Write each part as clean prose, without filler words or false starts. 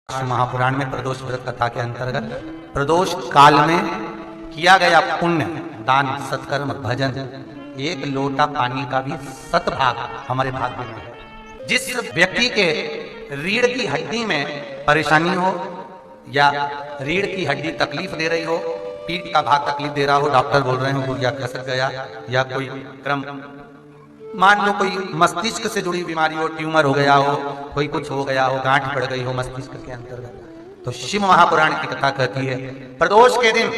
महापुराण में प्रदोष व्रत कथा के अंतर्गत प्रदोष काल में किया गया पुण्य दान सत्कर्म भजन एक लोटा पानी का भी सतभाग हमारे भाग्य में है। जिस व्यक्ति के रीढ़ की हड्डी में परेशानी हो या रीढ़ की हड्डी तकलीफ दे रही हो, पीठ का भाग तकलीफ दे रहा हो, डॉक्टर बोल रहे हो या खसक गया या कोई क्रम, मान लो कोई मस्तिष्क से जुड़ी बीमारी हो, ट्यूमर हो गया हो, कोई कुछ हो गया हो, गांठ पड़ गई हो मस्तिष्क के अंतर्गत, तो शिव महापुराण की कथा कहती है प्रदोष के दिन,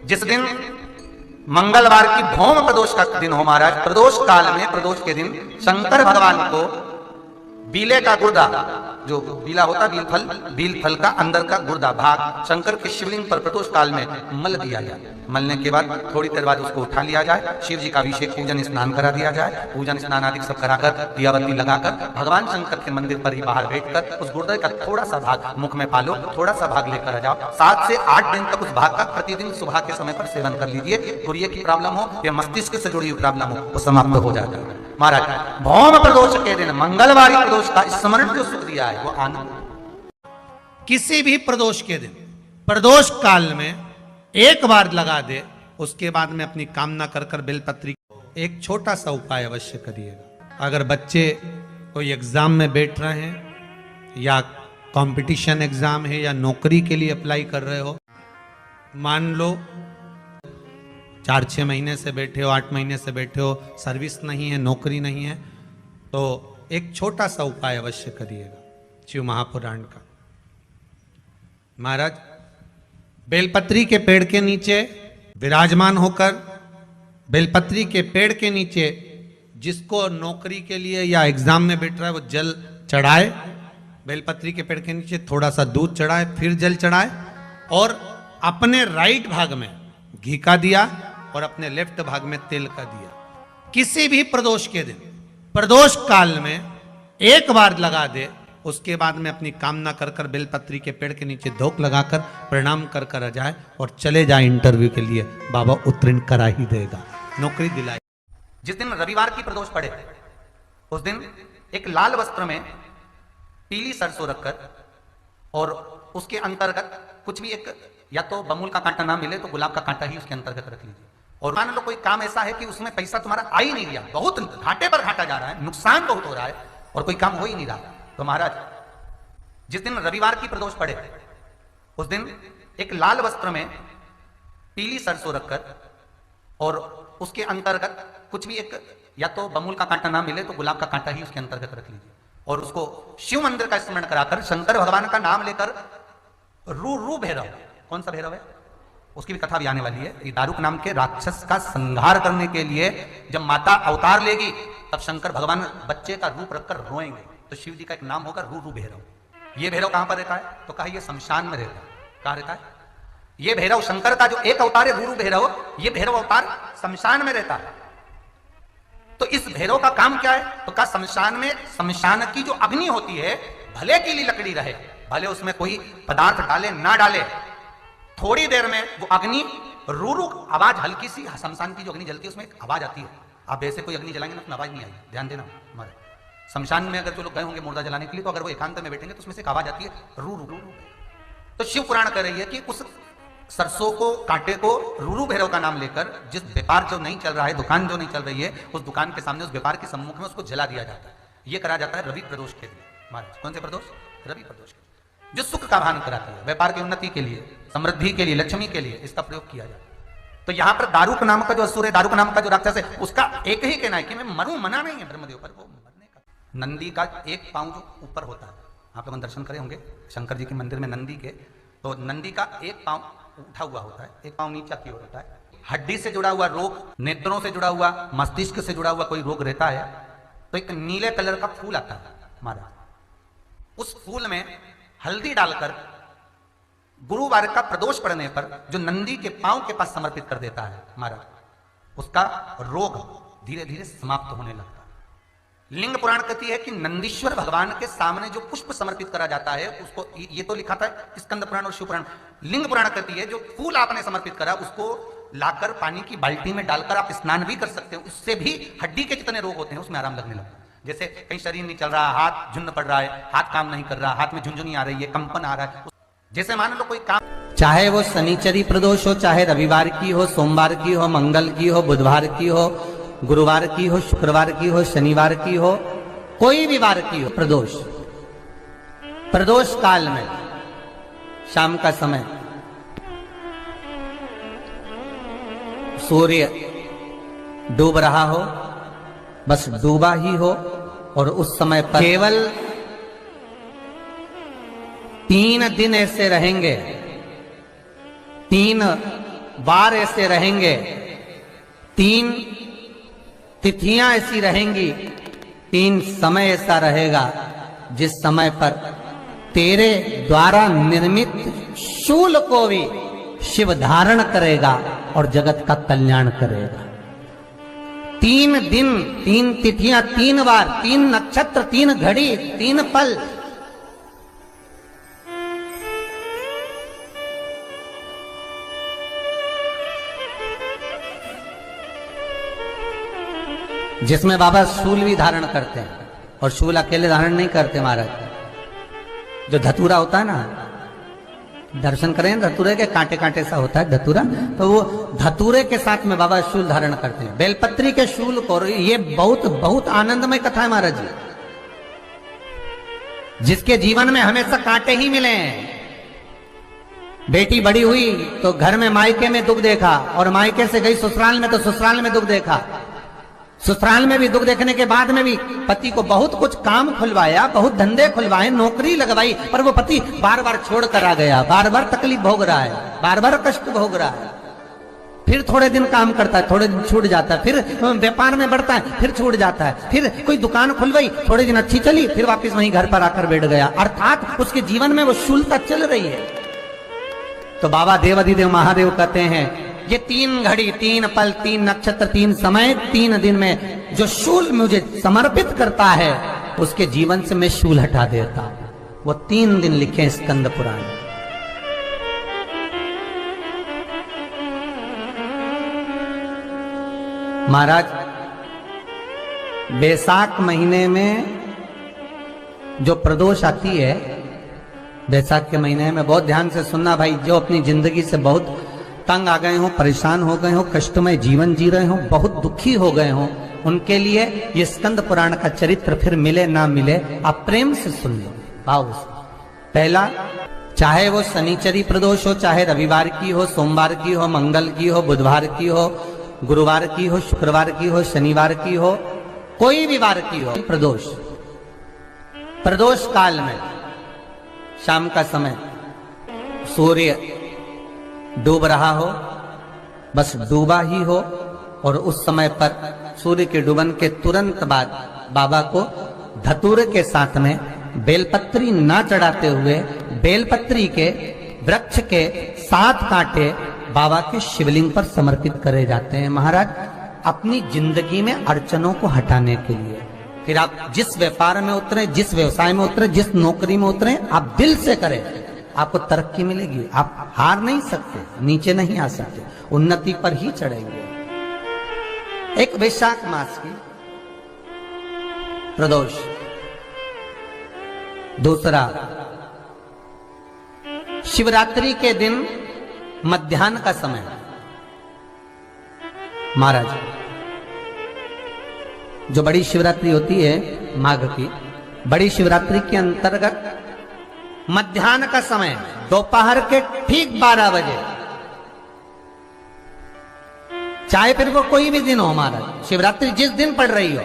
जिस दिन मंगलवार की भौम प्रदोष का दिन हो महाराज, प्रदोष काल में प्रदोष के दिन शंकर भगवान को बीले का गुर्दा, जो बीला होता बील फल का अंदर का गुर्दा भाग शंकर के शिवलिंग पर प्रदोष काल में मल दिया जाए। मलने के बाद थोड़ी देर बाद उसको उठा लिया जाए, शिव जी का अभिषेक पूजन स्नान करा दिया जाए, पूजन स्नान आदि सब कराकर दियावती लगाकर भगवान शंकर के मंदिर पर ही बाहर बैठकर उस गुर्दे का थोड़ा सा भाग मुख में पालो, थोड़ा सा भाग लेकर आ जाओ। 7 से 8 दिन तक उस भाग का प्रतिदिन सुबह के समय पर सेवन कर लीजिए। गुर्दे की प्रॉब्लम हो या मस्तिष्क से जुड़ी हुई प्रॉब्लम हो वो समाप्त हो जाता है महाराज। भौम प्रदोष के दिन मंगलवारी प्रदोष का स्मरण जो सुख दिया है वो आनंद। किसी भी प्रदोष के दिन प्रदोष काल में एक बार लगा दे, उसके बाद में अपनी कामना कर कर बेलपत्री एक छोटा सा उपाय अवश्य करिएगा। अगर बच्चे कोई एग्जाम में बैठ रहे हैं या कंपटीशन एग्जाम है या नौकरी के लिए अप्लाई कर रहे हो, मान लो 4-6 महीने से बैठे हो, 8 महीने से बैठे हो, सर्विस नहीं है, नौकरी नहीं है, तो एक छोटा सा उपाय अवश्य करिएगा शिव महापुराण का। महाराज बेलपत्री के पेड़ के नीचे विराजमान होकर, बेलपत्री के पेड़ के नीचे जिसको नौकरी के लिए या एग्जाम में बैठ रहा है वो जल चढ़ाए, बेलपत्री के पेड़ के नीचे थोड़ा सा दूध चढ़ाए, फिर जल चढ़ाए और अपने राइट भाग में घी का दिया और अपने लेफ्ट भाग में तेल का दिया। किसी भी प्रदोष के दिन प्रदोष काल में एक बार लगा दे, उसके बाद में अपनी कामना कर कर बेलपत्री के पेड़ के नीचे धोख लगाकर प्रणाम कर कर आ जाए और चले जाए इंटरव्यू के लिए, बाबा उत्तीर्ण करा ही देगा, नौकरी दिलाए। जिस दिन रविवार की प्रदोष पड़े उस दिन एक लाल वस्त्र में पीली सरसों रखकर और उसके अंतर्गत कुछ भी एक, या तो बमूल का कांटा ना मिले तो गुलाब का कांटा ही उसके अंतर्गत रख लीजिए। और मान लो कोई काम ऐसा है कि उसमें पैसा तुम्हारा आ ही नहीं रहा, बहुत घाटे पर घाटा जा रहा है, नुकसान बहुत हो रहा है और कोई काम हो ही नहीं रहा, तो महाराज जिस दिन रविवार की प्रदोष पड़े उस दिन एक लाल वस्त्र में पीली सरसों रखकर और उसके अंतर्गत कुछ भी एक, या तो बमूल का कांटा ना मिले तो गुलाब का कांटा ही उसके अंतर्गत रख लीजिए और उसको शिव मंदिर का स्मरण कराकर शंकर भगवान का नाम लेकर रू भैरव, कौन सा भैरव है उसकी भी कथा भी आने वाली है। ये दारुक नाम के राक्षस का संहार करने के लिए जब माता अवतार लेगी तब शंकर भगवान बच्चे का रूप रखकर रोएंगे, तो शिव जी का एक नाम होगा रू भैरव। ये भैरव कहां पर रहता है तो कहा ये शमशान में रहता है। कहां रहता है ये भैरव? शंकर का जो एक अवतार है रू भैरव, ये भैरव अवतार शमशान में रहता है। तो इस भैरव का काम क्या है तो कहा शमशान में, शमशान की जो अग्नि होती है भले की लकड़ी रहे, भले उसमें कोई पदार्थ डाले ना डाले, थोड़ी देर में वो अग्नि रू आवाज, हल्की सी शमशान की जो अग्नि जलती है उसमें एक आवाज आती है। आप वैसे कोई अग्नि जलाएंगे ना तो आवाज नहीं आएगी, ध्यान देना। हमारे शमशान में अगर जो लोग गए होंगे मुर्दा जलाने के लिए, तो अगर वो एकांत में बैठेंगे तो उसमें से एक आवाज आती है रू रू। तो शिव पुराण कह रही है कि उस सरसों को, कांटे को रू भैरव का नाम लेकर जिस व्यापार जो नहीं चल रहा है, दुकान जो नहीं चल रही है, उस दुकान के सामने, उस व्यापार के सम्मुख में उसको जला दिया जाता है। ये करा जाता है रवि प्रदोष के दिन महाराज। कौन से प्रदोष? रवि प्रदोष के, जो सुख का भान कराती है, व्यापार की उन्नति के लिए, समृद्धि के लिए, लक्ष्मी के लिए इसका प्रयोग किया जाता है। तो यहां पर दारुक नाम का जो असुर है, दारुक नाम का जो राक्षस है, उसका एक ही कहना है कि मैं मरूं, मना नहीं है ब्रह्मदेव पर, वो मरने का। नंदी का एक पांव जो ऊपर होता है, आप लोग दर्शन करे होंगे शंकर जी के मंदिर में नंदी के, तो नंदी का एक पांव उठा हुआ होता है, एक पांव नीचा की ओर होता है। हड्डी से जुड़ा हुआ रोग, नेत्रों से जुड़ा हुआ, मस्तिष्क से जुड़ा हुआ कोई रोग रहता है तो एक नीले कलर का फूल आता है हमारा, उस फूल में हल्दी डालकर गुरुवार का प्रदोष पड़ने पर जो नंदी के पांव के पास समर्पित कर देता है महाराज, उसका रोग धीरे धीरे समाप्त होने लगता है। लिंग पुराण कहती है कि नंदीश्वर भगवान के सामने जो पुष्प समर्पित करा जाता है उसको, ये तो लिखा था स्कंद पुराण और शिव पुराण, लिंग पुराण कहती है जो फूल आपने समर्पित करा उसको लाकर पानी की बाल्टी में डालकर आप स्नान भी कर सकते हो, उससे भी हड्डी के जितने रोग होते हैं उसमें आराम लगने लगता है। जैसे कहीं शरीर नहीं चल रहा, हाथ झुन्न पड़ रहा है, हाथ काम नहीं कर रहा, हाथ में झुंझुनी आ रही है, कंपन आ रहा है, जैसे मान लो कोई काम, चाहे वो शनिचरी प्रदोष हो, चाहे रविवार की हो, सोमवार की हो, मंगल की हो, बुधवार की हो, गुरुवार की हो, शुक्रवार की हो, शनिवार की हो, कोई भी वार की हो, प्रदोष काल में शाम का समय सूर्य डूब रहा हो, बस डूबा ही हो, और उस समय पर केवल 3 दिन ऐसे रहेंगे, 3 बार ऐसे रहेंगे, 3 तिथियां ऐसी रहेंगी, 3 समय ऐसा रहेगा जिस समय पर तेरे द्वारा निर्मित शूल को भी शिव धारण करेगा और जगत का कल्याण करेगा। 3 दिन, 3 तिथियां, 3 बार, 3 नक्षत्र, 3 घड़ी, 3 पल, जिसमें बाबा शूल भी धारण करते हैं, और शूल अकेले धारण नहीं करते महाराज, जो धतूरा होता है ना, दर्शन करें धतूरे के, कांटे कांटे सा होता है धतूरा, तो वो धतूरे के साथ में बाबा शूल धारण करते हैं, बेलपत्री के शूल को। ये बहुत बहुत आनंदमय कथा है महाराज जी, जिसके जीवन में हमेशा कांटे ही मिले हैं। बेटी बड़ी हुई तो घर में मायके में दुख देखा, और मायके से गई ससुराल में तो ससुराल में दुख देखा, ससुराल में भी दुख देखने के बाद में भी पति को बहुत कुछ काम खुलवाया, बहुत धंधे खुलवाए, नौकरी लगवाई, पर वो पति बार बार छोड़ कर आ गया, बार बार तकलीफ भोग रहा है, बार बार कष्ट भोग रहा है। फिर थोड़े दिन काम करता है, थोड़े दिन छूट जाता है, फिर व्यापार में बढ़ता है, फिर छूट जाता है, फिर कोई दुकान खुलवाई, थोड़े दिन अच्छी चली, फिर वापस वहीं घर पर आकर बैठ गया, अर्थात उसके जीवन में वो शूलता चल रही है। तो बाबा देवाधिदेव महादेव कहते हैं, ये 3 घड़ी, 3 पल, 3 नक्षत्र, 3 समय, 3 दिन में जो शूल मुझे समर्पित करता है, उसके जीवन से मैं शूल हटा देता हूं। वो 3 दिन लिखे स्कंद पुराण। महाराज बैसाख महीने में जो प्रदोष आती है, बैसाख के महीने में बहुत ध्यान से सुनना भाई, जो अपनी जिंदगी से बहुत तंग आ गए हो, परेशान हो गए हो, कष्टमय जीवन जी रहे हो, बहुत दुखी हो गए हो, उनके लिए ये स्कंद पुराण का चरित्र फिर मिले ना मिले, आप प्रेम से सुन लो भाव से। पहला, चाहे वो शनिचरी प्रदोष हो, चाहे रविवार की हो, सोमवार की हो, मंगल की हो, बुधवार की हो, गुरुवार की हो, शुक्रवार की हो, शनिवार की हो, कोई भी वार की हो, प्रदोष काल में शाम का समय सूर्य डूब रहा हो, बस डूबा ही हो, और उस समय पर सूर्य के डूबन के तुरंत बाद बाबा को धतूरे के साथ में बेलपत्री ना चढ़ाते हुए, बेलपत्री के वृक्ष के 7 कांटे बाबा के शिवलिंग पर समर्पित करे जाते हैं महाराज, अपनी जिंदगी में अड़चनों को हटाने के लिए। फिर आप जिस व्यापार में उतरे, जिस व्यवसाय में उतरे, जिस नौकरी में उतरे, आप दिल से करें, आपको तरक्की मिलेगी। आप हार नहीं सकते, नीचे नहीं आ सकते, उन्नति पर ही चढ़ेंगे। एक वैशाख मास की प्रदोष, दूसरा शिवरात्रि के दिन मध्याह्न का समय महाराज, जो बड़ी शिवरात्रि होती है माघ की, बड़ी शिवरात्रि के अंतर्गत मध्याह्न का समय, दोपहर के ठीक 12 बजे, चाहे फिर वो कोई भी दिन हो हमारा, शिवरात्रि जिस दिन पड़ रही हो,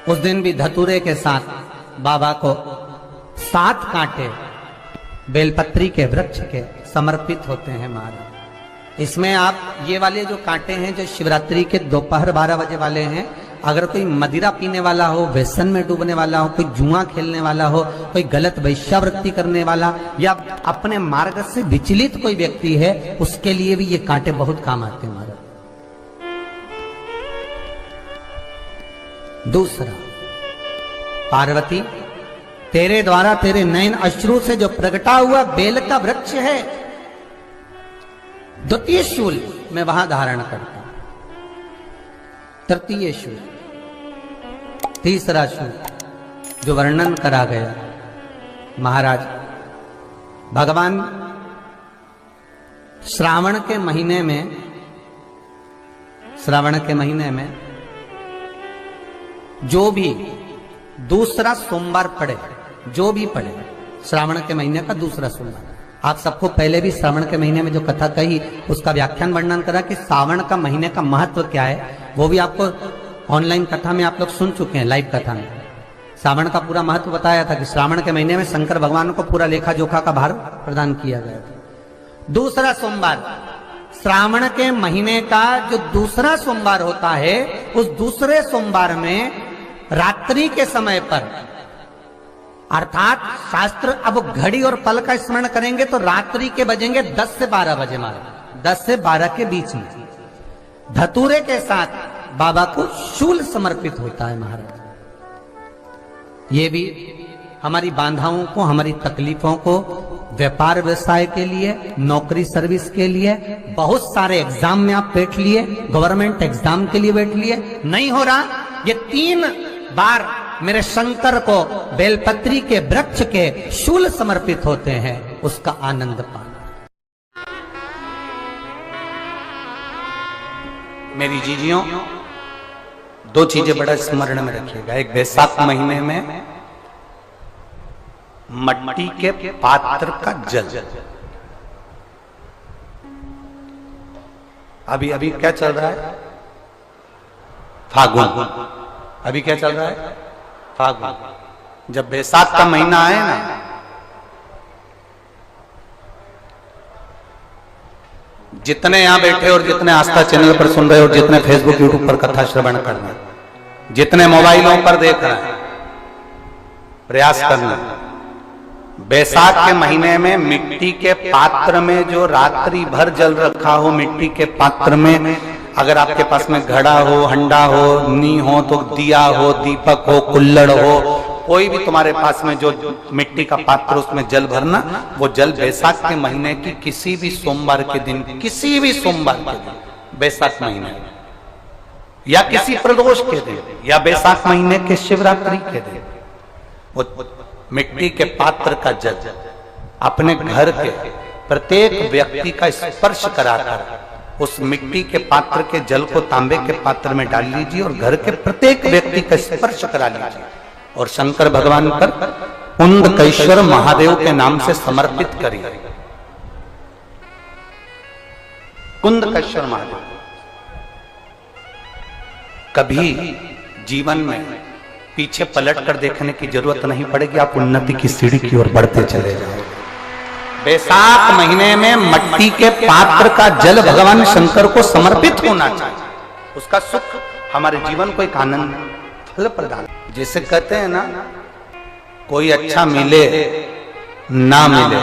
उस दिन भी धतूरे के साथ बाबा को 7 कांटे बेलपत्री के वृक्ष के समर्पित होते हैं महाराज। इसमें आप ये वाले जो कांटे हैं, जो शिवरात्रि के दोपहर 12 बजे वाले हैं, अगर कोई मदिरा पीने वाला हो, व्यसन में डूबने वाला हो, कोई जुआ खेलने वाला हो, कोई गलत वैश्यावृत्ति करने वाला, या अपने मार्ग से विचलित कोई व्यक्ति है, उसके लिए भी ये कांटे बहुत काम आते हैं महाराज। दूसरा, पार्वती तेरे द्वारा तेरे नयन अश्रु से जो प्रगटा हुआ बेल का वृक्ष है, द्वितीय शूल मैं वहां धारण करता हूं। तृतीय सूत्र, तीसरा सूत्र जो वर्णन करा गया, महाराज भगवान श्रावण के महीने में जो भी दूसरा सोमवार पड़े, जो भी पड़े श्रावण के महीने का दूसरा सोमवार, आप सबको पहले भी श्रावण के महीने में जो कथा कही उसका व्याख्यान वर्णन करा कि श्रावण का महीने का महत्व क्या है, वो भी आपको ऑनलाइन कथा में आप लोग सुन चुके हैं, लाइव कथा में श्रावण का पूरा महत्व बताया था कि श्रावण के महीने में शंकर भगवान को पूरा लेखा जोखा का भार प्रदान किया गया था। दूसरा सोमवार, श्रावण के महीने का जो दूसरा सोमवार होता है, उस दूसरे सोमवार में रात्रि के समय पर, अर्थात शास्त्र अब घड़ी और पल का स्मरण करेंगे तो रात्रि के बजेंगे 10 से 12 बजे, मारे 10 से 12 के बीच में धतूरे के साथ बाबा को शूल समर्पित होता है महाराज। ये भी हमारी बाधाओं को, हमारी तकलीफों को, व्यापार व्यवसाय के लिए, नौकरी सर्विस के लिए, बहुत सारे एग्जाम में आप बैठ लिए, गवर्नमेंट एग्जाम के लिए बैठ लिए, नहीं हो रहा, ये 3 बार मेरे शंकर को बेलपत्री के वृक्ष के शूल समर्पित होते हैं, उसका आनंद पाना। मेरी जीजियों, 2 चीजें बड़ा स्मरण में रखिएगा। एक, बैसाख महीने में मट्टी के पात्र का जल, अभी क्या चल रहा है, फागुन, अभी क्या चल रहा है, फागुन। जब बैसाख का महीना आए ना, जितने यहां बैठे और जितने आस्था चैनल पर सुन रहे और जितने फेसबुक यूट्यूब पर कथा श्रवण कर रहे हैं, जितने मोबाइलों पर देख रहे हैं, प्रयास करना, बैसाख के महीने में मिट्टी के पात्र में जो रात्रि भर जल रखा हो, मिट्टी के पात्र में, अगर आपके पास में घड़ा हो, हंडा हो, नी हो, तो दिया हो, दीपक हो, कुल्लड़ हो, कोई भी तुम्हारे पास में जो मिट्टी का पात्र, उसमें जल भरना। वो जल बैसाख के महीने की किसी भी सोमवार के दिन, किसी भी सोमवार के दिन, बैसाख महीने या किसी प्रदोष के दिन, या बैसाख महीने के शिवरात्रि के दिन, वो मिट्टी के पात्र का जल अपने घर के प्रत्येक व्यक्ति का स्पर्श कराकर उस मिट्टी के पात्र के जल को तांबे के पात्र में डाल लीजिए और घर के प्रत्येक व्यक्ति का स्पर्श करा लीजिए और शंकर भगवान पर कुंदकेश्वर महादेव के नाम से समर्पित करिए। कुंदकेश्वर महादेव, कभी जीवन में पीछे पलट कर देखने की जरूरत नहीं पड़ेगी, आप उन्नति की सीढ़ी की ओर बढ़ते चले जाओगे। बैसाख महीने में मट्टी के पात्र का जल भगवान शंकर को समर्पित होना चाहिए, उसका सुख हमारे जीवन को एक आनंद फल प्रदान। जैसे कहते हैं ना, कोई अच्छा मिले ना मिले,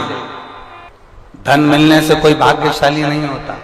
धन मिलने से कोई भाग्यशाली नहीं होता,